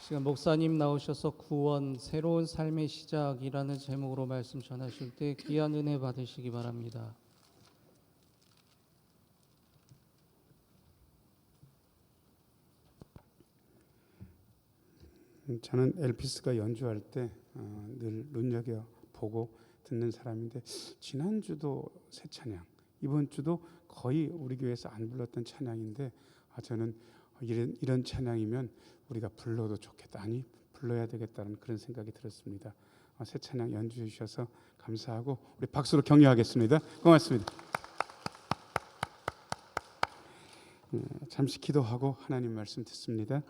지금 목사님 나오셔서 구원, 새로운 삶의 시작이라는 제목으로 말씀 전하실 때 귀한 은혜 받으시기 바랍니다. 저는 엘피스가 연주할 때 늘 눈여겨 보고 듣는 사람인데, 지난주도 새 찬양, 이번 주도 거의 우리 교회에서 안 불렀던 찬양인데, 저는 이런 찬양이면 우리가 불러도 좋겠다, 아니 불러야 되겠다는 그런 생각이 들었습니다. 새 찬양 연주해 주셔서 감사하고 우리 박수로 격려하겠습니다. 고맙습니다. 잠시 기도하고 하나님 말씀 듣습니다.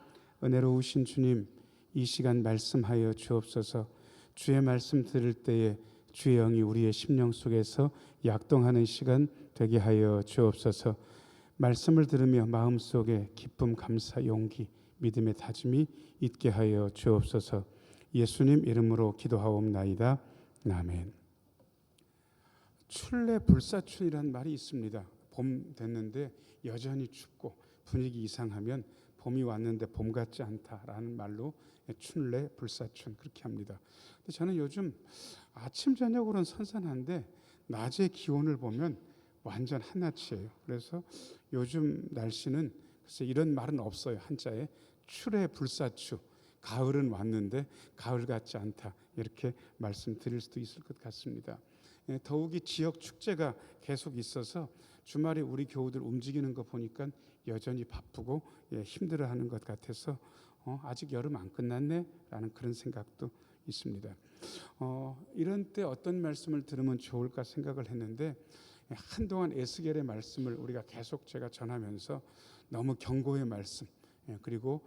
은혜로우신 주님, 이 시간 말씀하여 주옵소서. 주의 말씀 들을 때에 주의 영이 우리의 심령 속에서 약동하는 시간 되게 하여 주옵소서. 말씀을 들으며 마음속에 기쁨, 감사, 용기, 믿음의 다짐이 있게 하여 주옵소서. 예수님 이름으로 기도하옵나이다. 아멘. 출래 불사춘이라는 말이 있습니다. 봄 됐는데 여전히 춥고 분위기 이상하면 봄이 왔는데 봄 같지 않다라는 말로 춘래 불사춘 그렇게 합니다. 근데 저는 요즘 아침 저녁으로는 선선한데 낮의 기온을 보면 완전 한낮이에요. 그래서 요즘 날씨는 글쎄 이런 말은 없어요. 한자에 출애 불사추, 가을은 왔는데 가을 같지 않다, 이렇게 말씀드릴 수도 있을 것 같습니다. 더욱이 지역 축제가 계속 있어서 주말에 우리 교우들 움직이는 거 보니까 여전히 바쁘고 힘들어하는 것 같아서 아직 여름 안 끝났네 라는 그런 생각도 있습니다. 이런 때 어떤 말씀을 들으면 좋을까 생각을 했는데, 한동안 에스겔의 말씀을 우리가 계속 제가 전하면서 너무 경고의 말씀, 그리고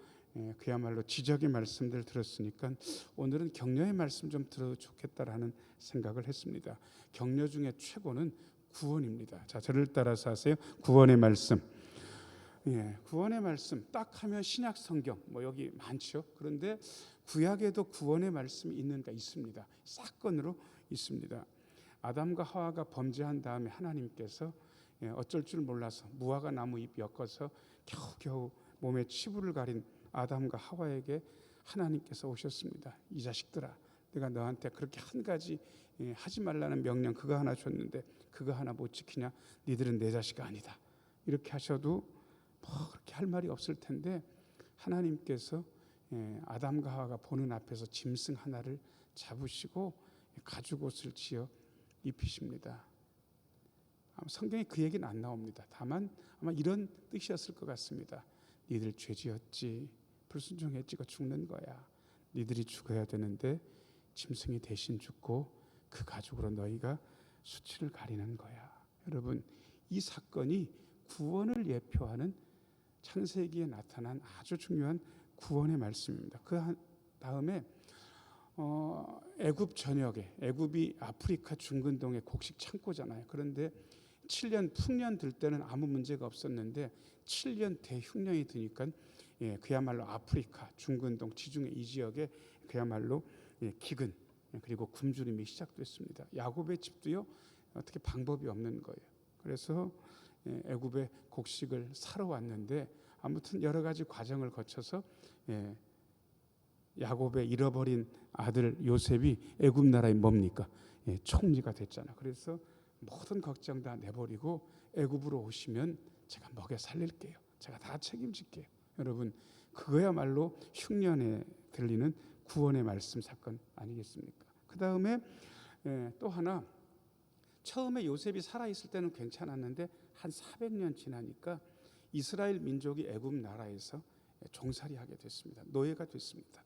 그야말로 지적의 말씀들 들었으니까 오늘은 격려의 말씀 좀 들어도 좋겠다라는 생각을 했습니다. 격려 중에 최고는 구원입니다. 자, 저를 따라서 하세요. 구원의 말씀. 구원의 말씀 딱 하면 신약 성경 여기 많죠. 그런데 구약에도 구원의 말씀이 있는가? 있습니다. 사건으로 있습니다. 아담과 하와가 범죄한 다음에 하나님께서 어쩔 줄 몰라서 무화과 나무 잎 엮어서 겨우겨우 몸에 치부를 가린 아담과 하와에게 하나님께서 오셨습니다. 이 자식들아, 내가 너한테 그렇게 한 가지 하지 말라는 명령 그거 하나 줬는데 그거 하나 못 지키냐? 니들은 내 자식 아니다. 이렇게 하셔도 그렇게 할 말이 없을 텐데, 하나님께서 아담과 하와가 보는 앞에서 짐승 하나를 잡으시고 가죽옷을 지어 입히십니다. 성경에 그 얘기는 안 나옵니다. 다만 아마 이런 뜻이었을 것 같습니다. 니들 죄지었지, 불순종했지, 죽는 거야. 니들이 죽어야 되는데 짐승이 대신 죽고 그 가죽으로 너희가 수치를 가리는 거야. 여러분, 이 사건이 구원을 예표하는 창세기에 나타난 아주 중요한 구원의 말씀입니다. 그 다음에 애굽 전역에, 애굽이 아프리카 중근동의 곡식 창고잖아요. 그런데 7년 풍년 들 때는 아무 문제가 없었는데 7년 대흉년이 드니까 그야말로 아프리카 중근동 지중해 이 지역에 그야말로 기근 그리고 굶주림이 시작됐습니다. 야곱의 집도요, 어떻게 방법이 없는 거예요. 그래서 애굽의 곡식을 사러 왔는데 아무튼 여러 가지 과정을 거쳐서 야곱의 잃어버린 아들 요셉이 애굽 나라의 뭡니까? 총리가 됐잖아. 그래서 모든 걱정 다 내버리고 애굽으로 오시면 제가 먹여 살릴게요. 제가 다 책임질게요. 여러분, 그거야말로 흉년에 들리는 구원의 말씀 사건 아니겠습니까? 그 다음에 또 하나, 처음에 요셉이 살아있을 때는 괜찮았는데 한 400년 지나니까 이스라엘 민족이 애굽 나라에서 종살이하게 됐습니다. 노예가 됐습니다.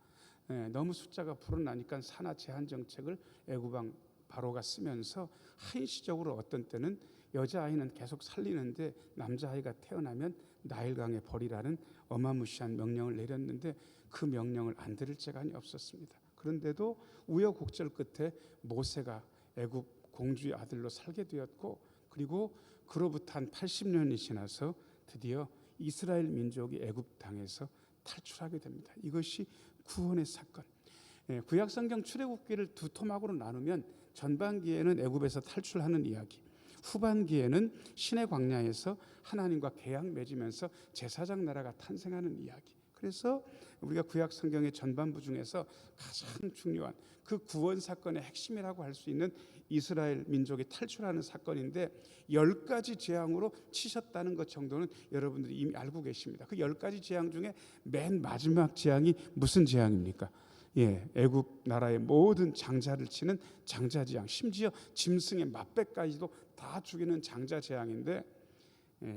너무 숫자가 불어나니까 산하 제한 정책을 애굽 왕 바로가 쓰면서 한시적으로 어떤 때는 여자아이는 계속 살리는데 남자아이가 태어나면 나일강에 버리라는 어마무시한 명령을 내렸는데 그 명령을 안 들을 재간이 없었습니다. 그런데도 우여곡절 끝에 모세가 애굽 공주의 아들로 살게 되었고, 그리고 그로부터 한 80년이 지나서 드디어 이스라엘 민족이 애굽 땅에서 탈출하게 됩니다. 이것이 구원의 사건. 구약성경 출애굽기를 두 토막으로 나누면 전반기에는 애굽에서 탈출하는 이야기, 후반기에는 신의 광야에서 하나님과 계약 맺으면서 제사장 나라가 탄생하는 이야기. 그래서 우리가 구약 성경의 전반부 중에서 가장 중요한 그 구원 사건의 핵심이라고 할 수 있는 이스라엘 민족이 탈출하는 사건인데 10가지 재앙으로 치셨다는 것 정도는 여러분들이 이미 알고 계십니다. 그 10가지 재앙 중에 맨 마지막 재앙이 무슨 재앙입니까? 애굽 나라의 모든 장자를 치는 장자 재앙, 심지어 짐승의 맛배까지도 다 죽이는 장자 재앙인데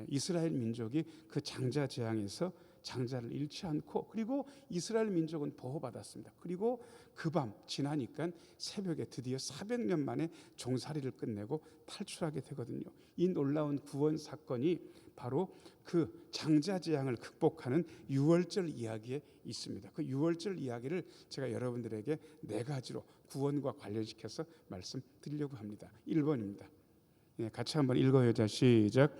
이스라엘 민족이 그 장자 재앙에서 장자를 잃지 않고, 그리고 이스라엘 민족은 보호받았습니다. 그리고 그 밤 지나니까 새벽에 드디어 400년 만에 종살이를 끝내고 탈출하게 되거든요. 이 놀라운 구원 사건이 바로 그 장자 재앙을 극복하는 유월절 이야기에 있습니다. 그 유월절 이야기를 제가 여러분들에게 4가지로 구원과 관련시켜서 말씀드리려고 합니다. 1번입니다. 같이 한번 읽어요. 자, 시작.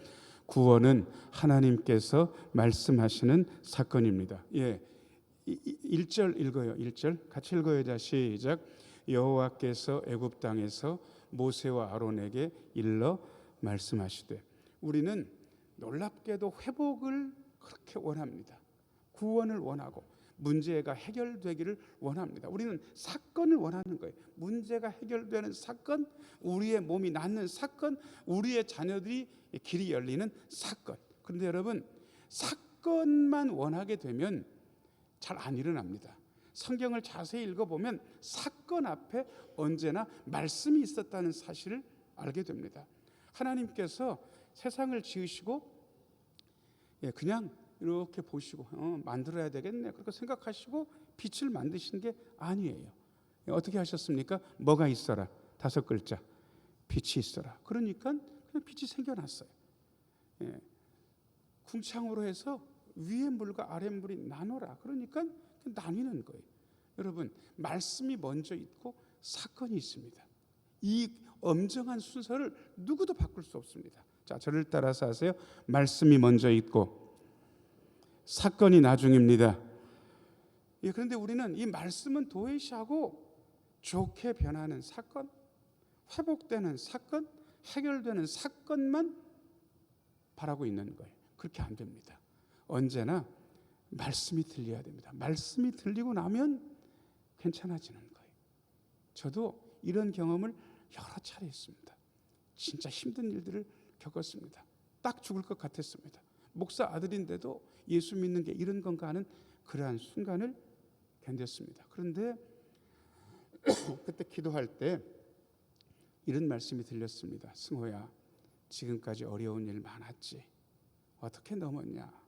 구원은 하나님께서 말씀하시는 사건입니다. 1절 읽어요. 1절 같이 읽어요. 자, 시작. 여호와께서 애굽 땅에서 모세와 아론에게 일러 말씀하시되. 우리는 놀랍게도 회복을 그렇게 원합니다. 구원을 원하고 문제가 해결되기를 원합니다. 우리는 사건을 원하는 거예요. 문제가 해결되는 사건, 우리의 몸이 낫는 사건, 우리의 자녀들이 길이 열리는 사건. 그런데 여러분, 사건만 원하게 되면 잘 안 일어납니다. 성경을 자세히 읽어보면 사건 앞에 언제나 말씀이 있었다는 사실을 알게 됩니다. 하나님께서 세상을 지으시고 그냥 이렇게 보시고 만들어야 되겠네 그렇게 생각하시고 빛을 만드신 게 아니에요. 어떻게 하셨습니까? 뭐가 있어라. 5글자. 빛이 있어라. 그러니까 그냥 빛이 생겨났어요. 궁창으로 해서 위의 물과 아래 물이 나눠라. 그러니까 나뉘는 거예요. 여러분, 말씀이 먼저 있고 사건이 있습니다. 이 엄정한 순서를 누구도 바꿀 수 없습니다. 자, 저를 따라서 하세요. 말씀이 먼저 있고 사건이 나중입니다. 그런데 우리는 이 말씀은 도외시하고 좋게 변하는 사건, 회복되는 사건, 해결되는 사건만 바라고 있는 거예요. 그렇게 안 됩니다. 언제나 말씀이 들려야 됩니다. 말씀이 들리고 나면 괜찮아지는 거예요. 저도 이런 경험을 여러 차례 했습니다. 진짜 힘든 일들을 겪었습니다. 딱 죽을 것 같았습니다. 목사 아들인데도 예수 믿는 게 이런 건가 하는 그러한 순간을 견뎠습니다. 그런데 그때 기도할 때 이런 말씀이 들렸습니다. 승호야, 지금까지 어려운 일 많았지. 어떻게 넘었냐?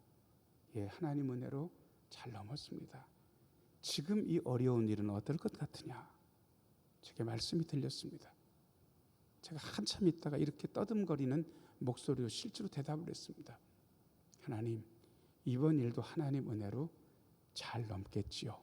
하나님 은혜로 잘 넘었습니다. 지금 이 어려운 일은 어떨 것 같으냐? 제게 말씀이 들렸습니다. 제가 한참 있다가 이렇게 떠듬거리는 목소리로 실제로 대답을 했습니다. 하나님, 이번 일도 하나님 은혜로 잘 넘겠지요.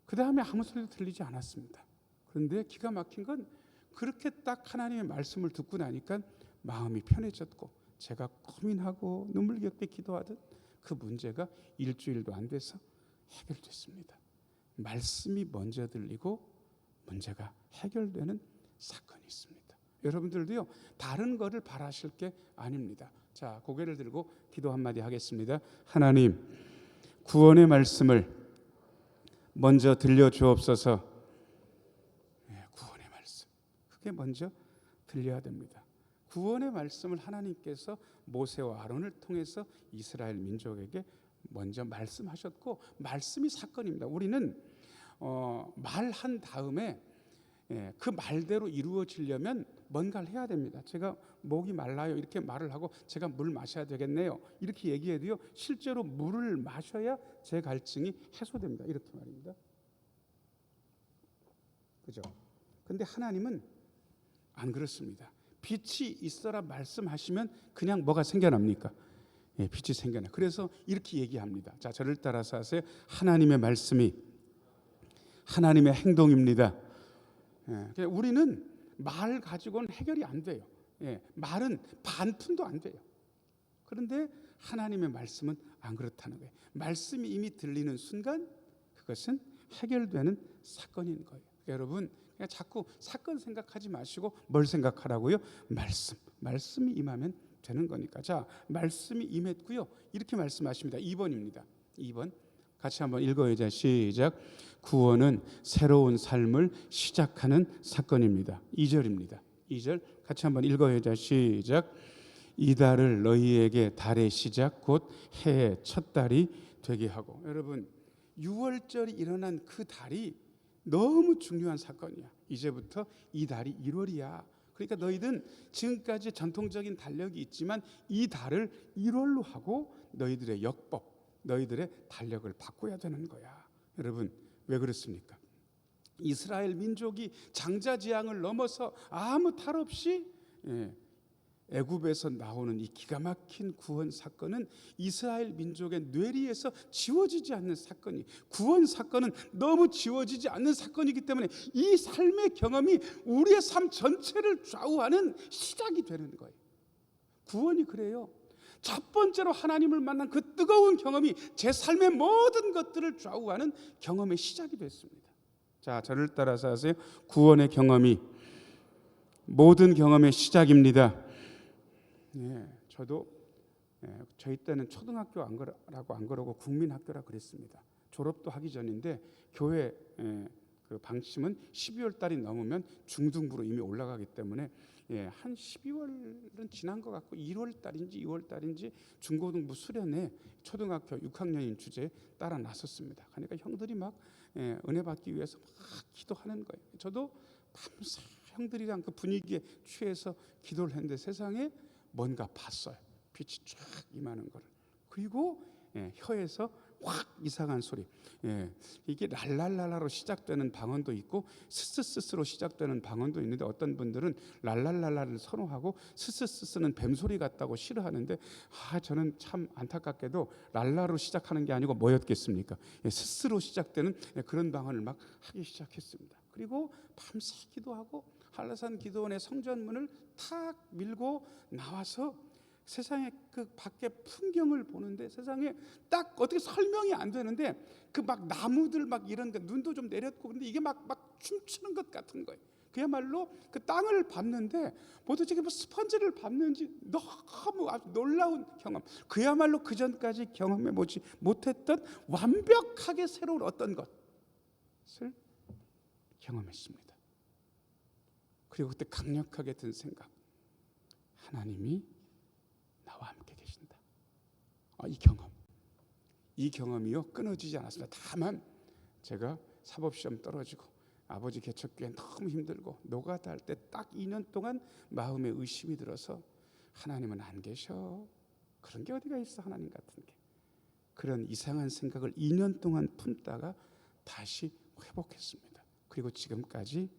그 다음에 아무 소리도 들리지 않았습니다. 그런데 기가 막힌 건 그렇게 딱 하나님의 말씀을 듣고 나니까 마음이 편해졌고, 제가 고민하고 눈물겹게 기도하던 그 문제가 일주일도 안 돼서 해결됐습니다. 말씀이 먼저 들리고 문제가 해결되는 사건이 있습니다. 여러분들도요, 다른 거를 바라실 게 아닙니다. 자, 고개를 들고 기도 한마디 하겠습니다. 하나님, 구원의 말씀을 먼저 들려주옵소서. 구원의 말씀, 그게 먼저 들려야 됩니다. 구원의 말씀을 하나님께서 모세와 아론을 통해서 이스라엘 민족에게 먼저 말씀하셨고, 말씀이 사건입니다. 우리는 말한 다음에 그 말대로 이루어지려면 뭔가를 해야 됩니다. 제가 목이 말라요 이렇게 말을 하고 제가 물 마셔야 되겠네요 이렇게 얘기해도요, 실제로 물을 마셔야 제 갈증이 해소됩니다. 이렇게 말입니다. 그죠? 근데 하나님은 안 그렇습니다. 빛이 있어라 말씀하시면 그냥 뭐가 생겨납니까? 빛이 생겨나. 그래서 이렇게 얘기합니다. 자, 저를 따라서 하세요. 하나님의 말씀이 하나님의 행동입니다. 우리는 말 가지고는 해결이 안 돼요. 말은 반푼도 안 돼요. 그런데 하나님의 말씀은 안 그렇다는 거예요. 말씀이 이미 들리는 순간 그것은 해결되는 사건인 거예요. 여러분, 자꾸 사건 생각하지 마시고 뭘 생각하라고요? 말씀이 임하면 되는 거니까. 자, 말씀이 임했고요. 이렇게 말씀하십니다. 2번입니다. 2번 같이 한번 읽어요. 시작. 구원은 새로운 삶을 시작하는 사건입니다. 2절입니다. 2절 같이 한번 읽어요. 시작. 이달을 너희에게 달의 시작 곧 해의 첫 달이 되게 하고. 여러분, 6월절이 일어난 그 달이 너무 중요한 사건이야. 이제부터 이 달이 1월이야. 그러니까 너희들은 지금까지 전통적인 달력이 있지만 이 달을 1월로 하고 너희들의 역법, 너희들의 달력을 바꿔야 되는 거야. 여러분, 왜 그렇습니까? 이스라엘 민족이 장자지향을 넘어서 아무 탈 없이 애굽에서 나오는 이 기가 막힌 구원 사건은 이스라엘 민족의 뇌리에서 지워지지 않는 사건이, 구원 사건은 너무 지워지지 않는 사건이기 때문에 이 삶의 경험이 우리의 삶 전체를 좌우하는 시작이 되는 거예요. 구원이 그래요. 첫 번째로 하나님을 만난 그 뜨거운 경험이 제 삶의 모든 것들을 좌우하는 경험의 시작이 됐습니다. 자, 저를 따라서 하세요. 구원의 경험이 모든 경험의 시작입니다. 저도 저희 때는 초등학교 안 그러고 국민학교라 그랬습니다. 졸업도 하기 전인데 교회 그 방침은 12월 달이 넘으면 중등부로 이미 올라가기 때문에 한 12월은 지난 것 같고 1월 달인지 2월 달인지 중고등부 수련회 초등학교 6학년인 주제에 따라 나섰습니다. 그러니까 형들이 막 은혜 받기 위해서 막 기도하는 거예요. 저도 밤새 형들이랑 그 분위기에 취해서 기도를 했는데 세상에 뭔가 봤어요. 빛이 쫙 임하는 거를. 그리고 혀에서 확 이상한 소리. 이게 랄랄랄라로 시작되는 방언도 있고 스스스스로 시작되는 방언도 있는데 어떤 분들은 랄랄랄라를 선호하고 스스스스는 뱀소리 같다고 싫어하는데 저는 참 안타깝게도 랄라로 시작하는 게 아니고 뭐였겠습니까? 스스로 시작되는 그런 방언을 막 하기 시작했습니다. 그리고 밤새 기도하고 한라산 기도원의 성전문을 탁 밀고 나와서 세상에 그 밖에 풍경을 보는데 세상에 딱 어떻게 설명이 안 되는데 그 막 나무들 막 이런 거 눈도 좀 내렸고 근데 이게 막 춤추는 것 같은 거예요. 그야말로 그 땅을 밟는데 도대체 뭐 스펀지를 밟는지 너무 아주 놀라운 경험. 그야말로 그 전까지 경험해 보지 못했던 완벽하게 새로운 어떤 것을 경험했습니다. 그리고 그때 강력하게 든 생각, 하나님이 나와 함께 계신다. 이 경험이요 끊어지지 않았습니다. 다만 제가 사법시험 떨어지고 아버지 개척교회 너무 힘들고 노가다 할 때 딱 2년 동안 마음에 의심이 들어서 하나님은 안 계셔. 그런 게 어디가 있어 하나님 같은 게. 그런 이상한 생각을 2년 동안 품다가 다시 회복했습니다. 그리고 지금까지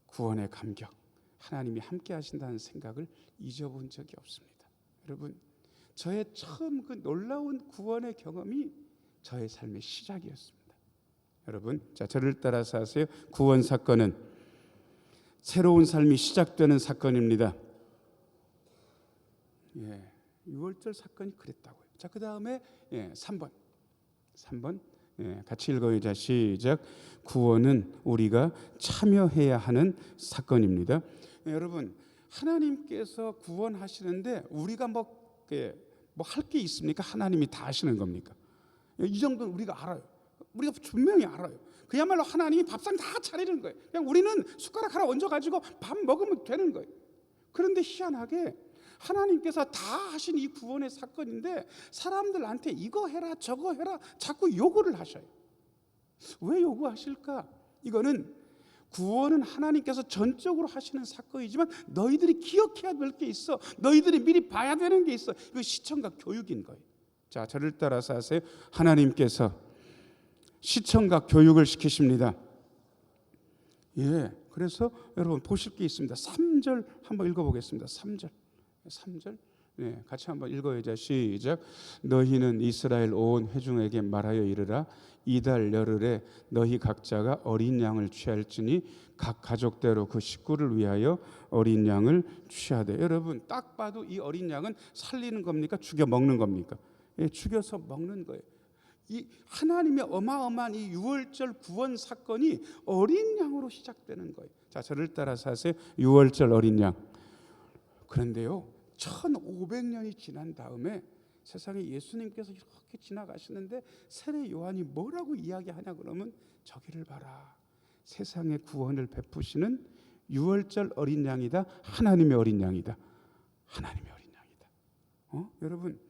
구원의 감격, 하나님이 함께 하신다는 생각을 잊어본 적이 없습니다. 여러분, 저의 처음 그 놀라운 구원의 경험이 저의 삶의 시작이었습니다. 여러분, 자, 저를 따라서 하세요. 구원 사건은 새로운 삶이 시작되는 사건입니다. 6월절 사건이 그랬다고요. 자, 그 다음에 3번 같이 읽어요. 자, 시작. 구원은 우리가 참여해야 하는 사건입니다. 여러분, 하나님께서 구원하시는데 우리가 뭐 할 게 있습니까? 하나님이 다 하시는 겁니까? 이 정도는 우리가 알아요. 우리가 분명히 알아요. 그야말로 하나님이 밥상 다 차리는 거예요. 그냥 우리는 숟가락 하나 얹어가지고 밥 먹으면 되는 거예요. 그런데 희한하게 하나님께서 다 하신 이 구원의 사건인데 사람들한테 이거 해라 저거 해라 자꾸 요구를 하셔요. 왜 요구하실까? 이거는 구원은 하나님께서 전적으로 하시는 사건이지만 너희들이 기억해야 될 게 있어. 너희들이 미리 봐야 되는 게 있어. 이거 시청각 교육인 거예요. 자, 저를 따라서 하세요. 하나님께서 시청각 교육을 시키십니다. 그래서 여러분 보실 게 있습니다. 3절 한번 읽어보겠습니다. 3절 같이 한번 읽어요. 시작. 너희는 이스라엘 온 회중에게 말하여 이르라. 이달 열흘에 너희 각자가 어린 양을 취할지니 각 가족대로 그 식구를 위하여 어린 양을 취하되. 여러분, 딱 봐도 이 어린 양은 살리는 겁니까? 죽여 먹는 겁니까? 죽여서 먹는 거예요. 이 하나님의 어마어마한 이 6월절 구원 사건이 어린 양으로 시작되는 거예요. 자, 저를 따라서 하세요. 6월절 어린 양. 그런데요, 1500년이 지난 다음에 세상에 예수님께서 이렇게 지나가시는데 세례 요한이 뭐라고 이야기하냐 그러면 저기를 봐라. 세상에 구원을 베푸시는 유월절 어린 양이다. 하나님의 어린 양이다. 하나님의 어린 양이다. 여러분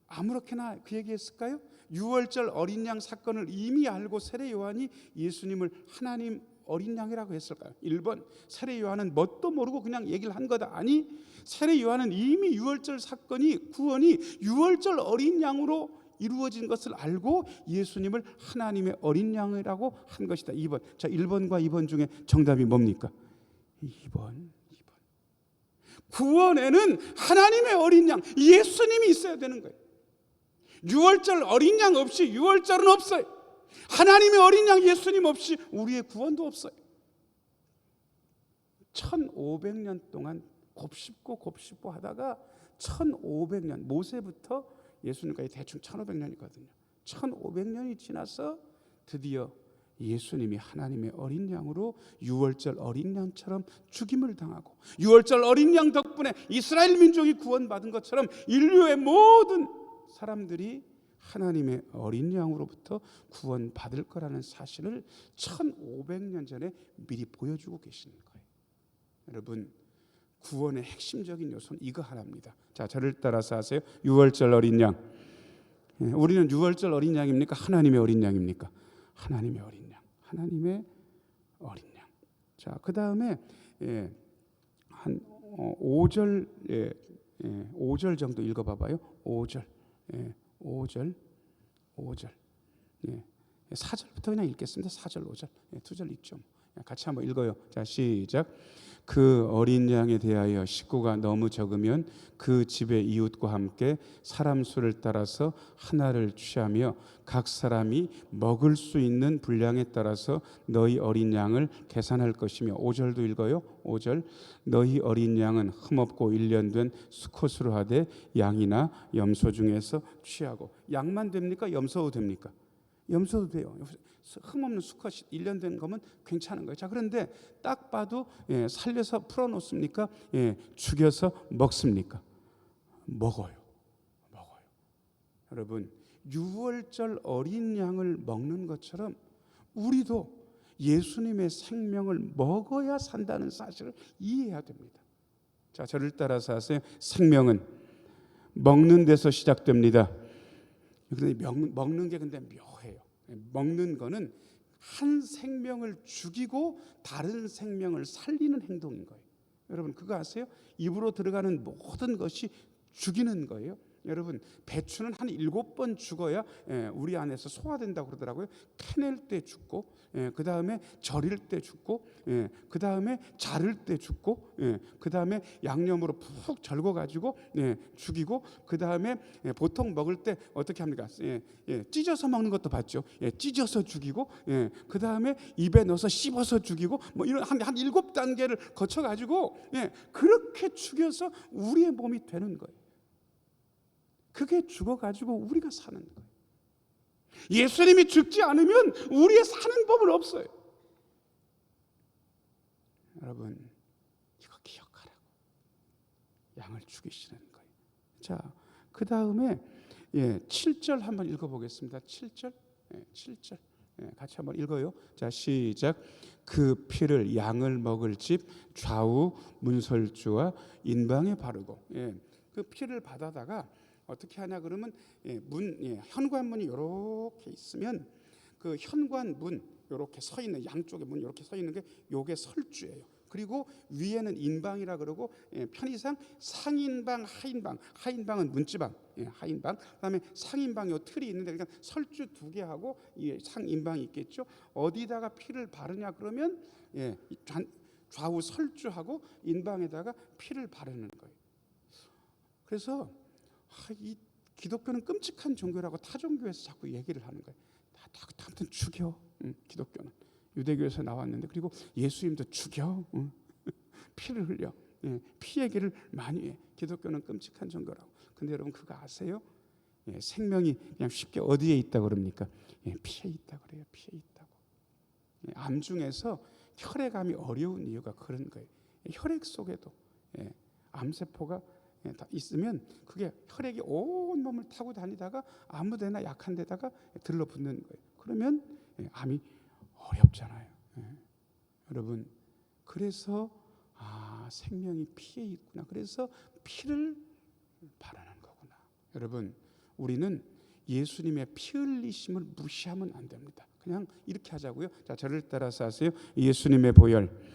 아무렇게나 그 얘기했을까요? 유월절 어린 양 사건을 이미 알고 세례 요한이 예수님을 하나님 어린 양이라고 했을까요? 1번 세례 요한은 뭣도 모르고 그냥 얘기를 한 거다. 아니 세례 요한은 이미 유월절 사건이 구원이 유월절 어린 양으로 이루어진 것을 알고 예수님을 하나님의 어린 양이라고 한 것이다. 2번. 자, 1번과 2번 중에 정답이 뭡니까? 2번. 구원에는 하나님의 어린 양 예수님이 있어야 되는 거예요. 유월절 어린 양 없이 유월절은 없어요. 하나님의 어린 양 예수님 없이 우리의 구원도 없어요. 1500년 동안 곱씹고 하다가 1500년 모세부터 예수님까지 대충 1500년이거든요. 1500년이 지나서 드디어 예수님이 하나님의 어린 양으로 유월절 어린 양처럼 죽임을 당하고 유월절 어린 양 덕분에 이스라엘 민족이 구원받은 것처럼 인류의 모든 사람들이 하나님의 어린 양으로부터 구원받을 거라는 사실을 1500년 전에 미리 보여주고 계시는 거예요. 여러분 구원의 핵심적인 요소는 이거 하나입니다. 자, 저를 따라서 하세요. 유월절 어린 양. 우리는 유월절 어린 양입니까? 하나님의 어린 양입니까? 하나님의 어린 양. 하나님의 어린 양. 자, 그 다음에 한 5절 5절 정도 읽어봐봐요. 5절. 5절. 4절부터 그냥 읽겠습니다. 4절, 5절. 2절 읽죠. 같이 한번 읽어요. 자, 시작. 그 어린 양에 대하여 식구가 너무 적으면 그 집의 이웃과 함께 사람 수를 따라서 하나를 취하며 각 사람이 먹을 수 있는 분량에 따라서 너희 어린 양을 계산할 것이며 5절도 읽어요. 5절 너희 어린 양은 흠없고 일련된 수컷으로 하되 양이나 염소 중에서 취하고. 양만 됩니까? 염소도 됩니까? 염소도 돼요. 흠없는 수컷이 1년 된 거면 괜찮은 거예요. 자, 그런데 딱 봐도 살려서 풀어놓습니까? 죽여서 먹습니까? 먹어요. 여러분 유월절 어린 양을 먹는 것처럼 우리도 예수님의 생명을 먹어야 산다는 사실을 이해해야 됩니다. 자, 저를 따라서 하세요. 생명은 먹는 데서 시작됩니다. 그런데 먹는 게 근데 묘해요. 먹는 거는 한 생명을 죽이고 다른 생명을 살리는 행동인 거예요. 여러분 그거 아세요? 입으로 들어가는 모든 것이 죽이는 거예요. 여러분 배추는 한 7번 죽어야 우리 안에서 소화된다고 그러더라고요. 캐낼 때 죽고, 그 다음에 절일 때 죽고, 그 다음에 자를 때 죽고, 그 다음에 양념으로 푹 절거가지고 죽이고, 그 다음에 보통 먹을 때 어떻게 합니까? 찢어서 먹는 것도 봤죠. 찢어서 죽이고, 그 다음에 입에 넣어서 씹어서 죽이고, 뭐 이런 한 7단계를 거쳐가지고 그렇게 죽여서 우리의 몸이 되는 거예요. 그게 죽어가지고 우리가 사는 거예요. 예수님이 죽지 않으면 우리의 사는 법은 없어요. 여러분 이거 기억하라고. 양을 죽이시는 거예요. 자, 그 다음에 7절 한번 읽어보겠습니다. 7절. 7절. 같이 한번 읽어요. 자, 시작. 그 피를 양을 먹을 집 좌우 문설주와 인방에 바르고. 그 피를 받아다가 어떻게 하냐 그러면 현관문이 이렇게 있으면 그 현관문 이렇게 서 있는 양쪽에 문 이렇게 서 있는 게 요게 설주예요. 그리고 위에는 인방이라 그러고 편의상 상인방, 하인방. 하인방은 문지방, 하인방. 그다음에 상인방 요 틀이 있는데 그러니까 설주 2개 하고 상인방이 있겠죠. 어디다가 피를 바르냐 그러면 좌우 설주하고 인방에다가 피를 바르는 거예요. 그래서 이 기독교는 끔찍한 종교라고 타 종교에서 자꾸 얘기를 하는 거예요. 아무튼 죽여. 기독교는 유대교에서 나왔는데 그리고 예수님도 죽여. 피를 흘려. 피 얘기를 많이 해. 기독교는 끔찍한 종교라고. 근데 여러분 그거 아세요? 생명이 그냥 쉽게 어디에 있다고 그럽니까? 피에 있다고 그래요. 피에 있다고. 암 중에서 혈액암이 어려운 이유가 그런 거예요. 혈액 속에도 암세포가 다 있으면 그게 혈액이 온 몸을 타고 다니다가 아무데나 약한 데다가 들러붙는 거예요. 그러면 암이 어렵잖아요. 여러분, 그래서 생명이 피에 있구나. 그래서 피를 바라는 거구나. 여러분, 우리는 예수님의 피 흘리심을 무시하면 안 됩니다. 그냥 이렇게 하자고요. 자, 저를 따라서 하세요. 예수님의 보혈.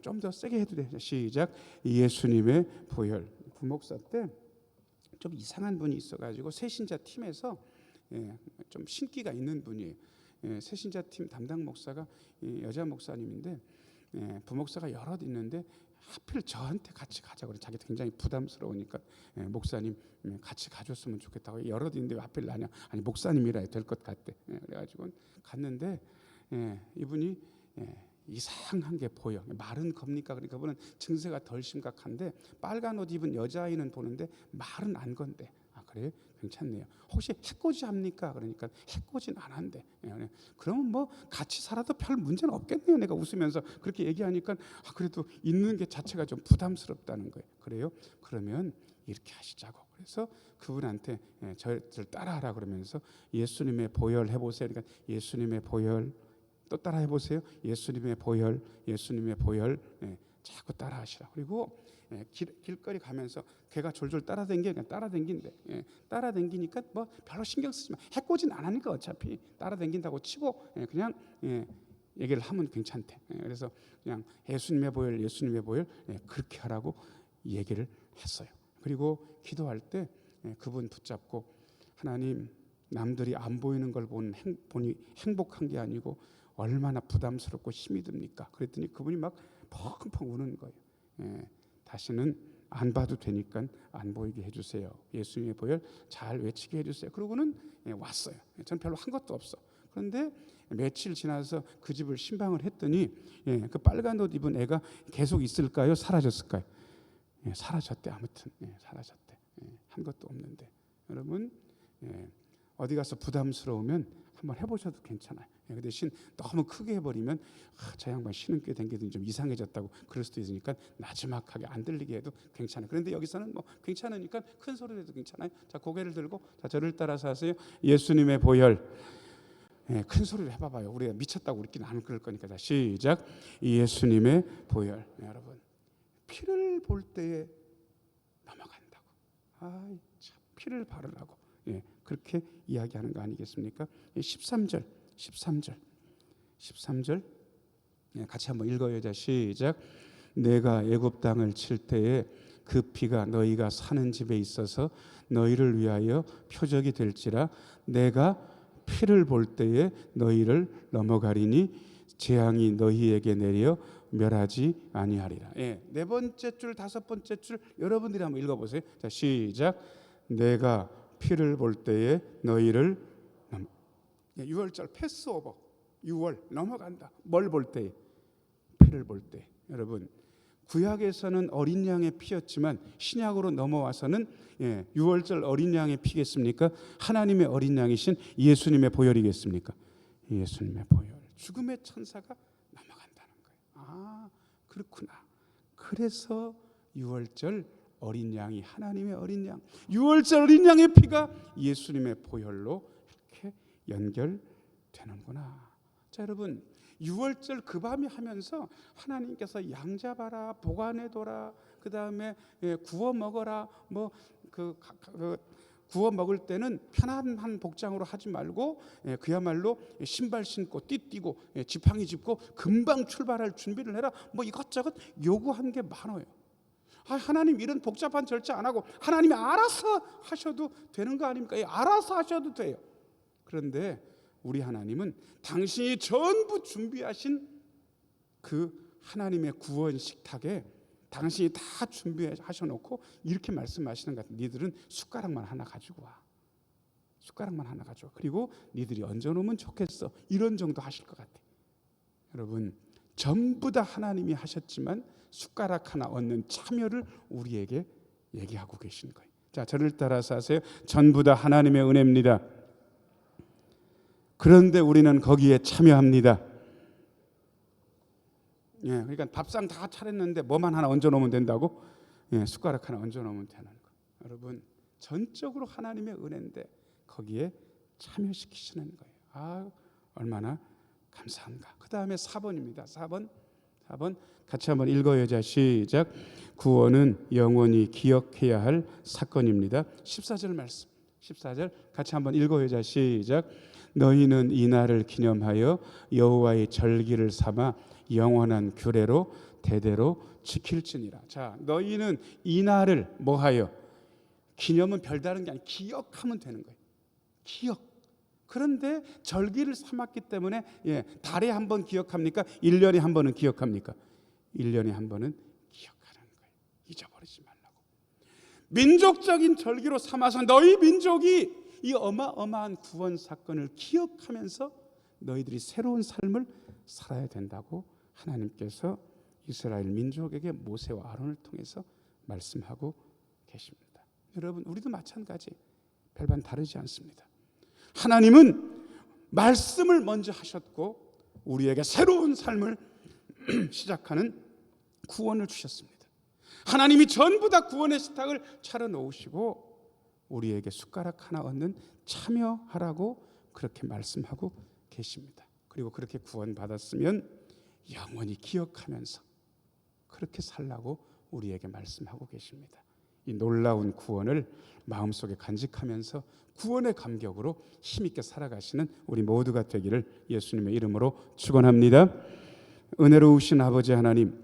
좀 더 세게 해도 돼요. 시작. 예수님의 보혈. 부목사 때 좀 이상한 분이 있어가지고 새신자 팀에서 좀 신기가 있는 분이에요. 새신자 팀 담당 목사가 여자 목사님인데 부목사가 여럿 있는데 하필 저한테 같이 가자고 그래. 자기도 굉장히 부담스러우니까 목사님 같이 가줬으면 좋겠다고. 여럿 있는데 왜 하필 나냐. 아니 목사님이라 될 것 같대. 그래가지고 갔는데 이분이 이상한 게 보여. 말은 겁니까? 그러니까 그분은 증세가 덜 심각한데 빨간 옷 입은 여자아이는 보는데 말은 안 건데. 그래? 괜찮네요. 혹시 해코지 합니까? 그러니까 해코지는 안 한대. 그러면 뭐 같이 살아도 별 문제는 없겠네요. 내가 웃으면서 그렇게 얘기하니까 그래도 있는 게 자체가 좀 부담스럽다는 거예요. 그래요? 그러면 이렇게 하시자고. 그래서 그분한테 저를 따라하라 그러면서 예수님의 보혈 해보세요. 그러니까 예수님의 보혈 또 따라 해보세요. 예수님의 보혈, 예수님의 보혈. 자꾸 따라하시라. 그리고 길거리 가면서 걔가 졸졸 따라댕겨. 그냥 따라댕긴대. 따라댕기니까 뭐 별로 신경 쓰지 마. 해코지는 안 하니까 어차피 따라댕긴다고 치고 그냥 얘기를 하면 괜찮대. 그래서 그냥 예수님의 보혈, 예수님의 보혈 그렇게 하라고 얘기를 했어요. 그리고 기도할 때 그분 붙잡고 하나님, 남들이 안 보이는 걸 보니 행복한 게 아니고 얼마나 부담스럽고 힘이 듭니까? 그랬더니 그분이 막 펑펑 우는 거예요. 다시는 안 봐도 되니까 안 보이게 해주세요. 예수님의 보혈 잘 외치게 해주세요. 그러고는 왔어요. 전 별로 한 것도 없어. 그런데 며칠 지나서 그 집을 신방을 했더니 그 빨간 옷 입은 애가 계속 있을까요? 사라졌을까요? 사라졌대. 아무튼 사라졌대. 한 것도 없는데. 여러분, 어디 가서 부담스러우면 한번 해보셔도 괜찮아요. 그 대신 너무 크게 해버리면 저 양반 신은께 댕기더니 좀 이상해졌다고 그럴 수도 있으니까 나지막하게 안 들리게 해도 괜찮아요. 그런데 여기서는 뭐 괜찮으니까 큰 소리로 해도 괜찮아요. 자, 고개를 들고 저를 따라서 하세요. 예수님의 보혈. 큰 소리로 해봐봐요. 우리가 미쳤다고 우리끼리 안 그럴 거니까. 자, 시작. 예수님의 보혈. 여러분, 피를 볼 때에 넘어간다고. 참 피를 바르라고. 그렇게 이야기하는 거 아니겠습니까? 13절 같이 한번 읽어요. 자, 시작. 내가 애굽 땅을 칠 때에 그 피가 너희가 사는 집에 있어서 너희를 위하여 표적이 될지라. 내가 피를 볼 때에 너희를 넘어가리니 재앙이 너희에게 내려 멸하지 아니하리라. 네 번째 줄, 다섯 번째 줄 여러분들이 한번 읽어보세요. 자, 시작. 내가 피를 볼 때에 너희를 6월절 패스오버 6월 넘어간다. 뭘 볼 때? 피를 볼 때. 여러분, 구약에서는 어린 양의 피였지만 신약으로 넘어와서는 6월절 어린 양의 피겠습니까? 하나님의 어린 양이신 예수님의 보혈이겠습니까? 예수님의 보혈. 죽음의 천사가 넘어간다는 거예요. 그렇구나. 그래서 6월절 어린 양이 하나님의 어린 양, 6월절 어린 양의 피가 예수님의 보혈로 이렇게 연결되는구나. 자, 여러분, 6월절 그 밤이 하면서 하나님께서 양 잡아라, 보관해둬라, 그 다음에 구워 먹어라. 구워 먹을 때는 편안한 복장으로 하지 말고 그야말로 신발 신고 띠띠고 지팡이 짚고 금방 출발할 준비를 해라. 뭐 이것저것 요구한 게 많아요. 하나님 이런 복잡한 절차 안 하고 하나님이 알아서 하셔도 되는 거 아닙니까? 알아서 하셔도 돼요. 그런데 우리 하나님은 당신이 전부 준비하신 그 하나님의 구원 식탁에 당신이 다 준비하셔놓고 이렇게 말씀하시는 것 같아요. 니들은 숟가락만 하나 가지고 와. 숟가락만 하나 가져와. 그리고 니들이 얹어놓으면 좋겠어. 이런 정도 하실 것 같아요. 여러분, 전부 다 하나님이 하셨지만 숟가락 하나 얹는 참여를 우리에게 얘기하고 계신 거예요. 자, 저를 따라서 하세요. 전부 다 하나님의 은혜입니다. 그런데 우리는 거기에 참여합니다. 그러니까 밥상 다 차렸는데 뭐만 하나 얹어 놓으면 된다고? 숟가락 하나 얹어 놓으면 되는 거. 여러분 전적으로 하나님의 은혜인데 거기에 참여시키시는 거예요. 아, 얼마나 감사한가. 그 다음에 4번입니다. 4번 같이 한번 읽어요. 자, 시작. 구원은 영원히 기억해야 할 사건입니다. 14절 말씀. 14절 같이 한번 읽어요. 자, 시작. 너희는 이 날을 기념하여 여호와의 절기를 삼아 영원한 규례로 대대로 지킬지니라. 자, 너희는 이 날을 뭐하여? 기념은 별다른 게 아니라 기억하면 되는 거예요. 기억. 그런데 절기를 삼았기 때문에 달에 한 번 기억합니까? 1년에 한 번은 기억합니까? 1년에 한 번은 기억하는 거예요. 잊어버리지 말라고. 민족적인 절기로 삼아서 너희 민족이 이 어마어마한 구원 사건을 기억하면서 너희들이 새로운 삶을 살아야 된다고 하나님께서 이스라엘 민족에게 모세와 아론을 통해서 말씀하고 계십니다. 여러분 우리도 마찬가지 별반 다르지 않습니다. 하나님은 말씀을 먼저 하셨고 우리에게 새로운 삶을 시작하는 구원을 주셨습니다. 하나님이 전부 다 구원의 식탁을 차려놓으시고 우리에게 숟가락 하나 얻는 참여하라고 그렇게 말씀하고 계십니다. 그리고 그렇게 구원받았으면 영원히 기억하면서 그렇게 살라고 우리에게 말씀하고 계십니다. 이 놀라운 구원을 마음속에 간직하면서 구원의 감격으로 힘있게 살아가시는 우리 모두가 되기를 예수님의 이름으로 축원합니다. 은혜로우신 아버지 하나님,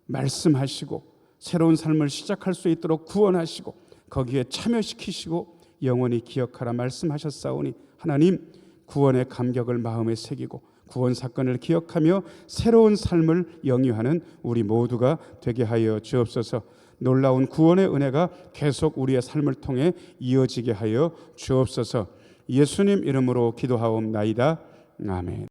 말씀하시고 새로운 삶을 시작할 수 있도록 구원하시고 거기에 참여시키시고 영원히 기억하라 말씀하셨사오니 하나님, 구원의 감격을 마음에 새기고 구원 사건을 기억하며 새로운 삶을 영위하는 우리 모두가 되게 하여 주옵소서. 놀라운 구원의 은혜가 계속 우리의 삶을 통해 이어지게 하여 주옵소서. 예수님 이름으로 기도하옵나이다. 아멘.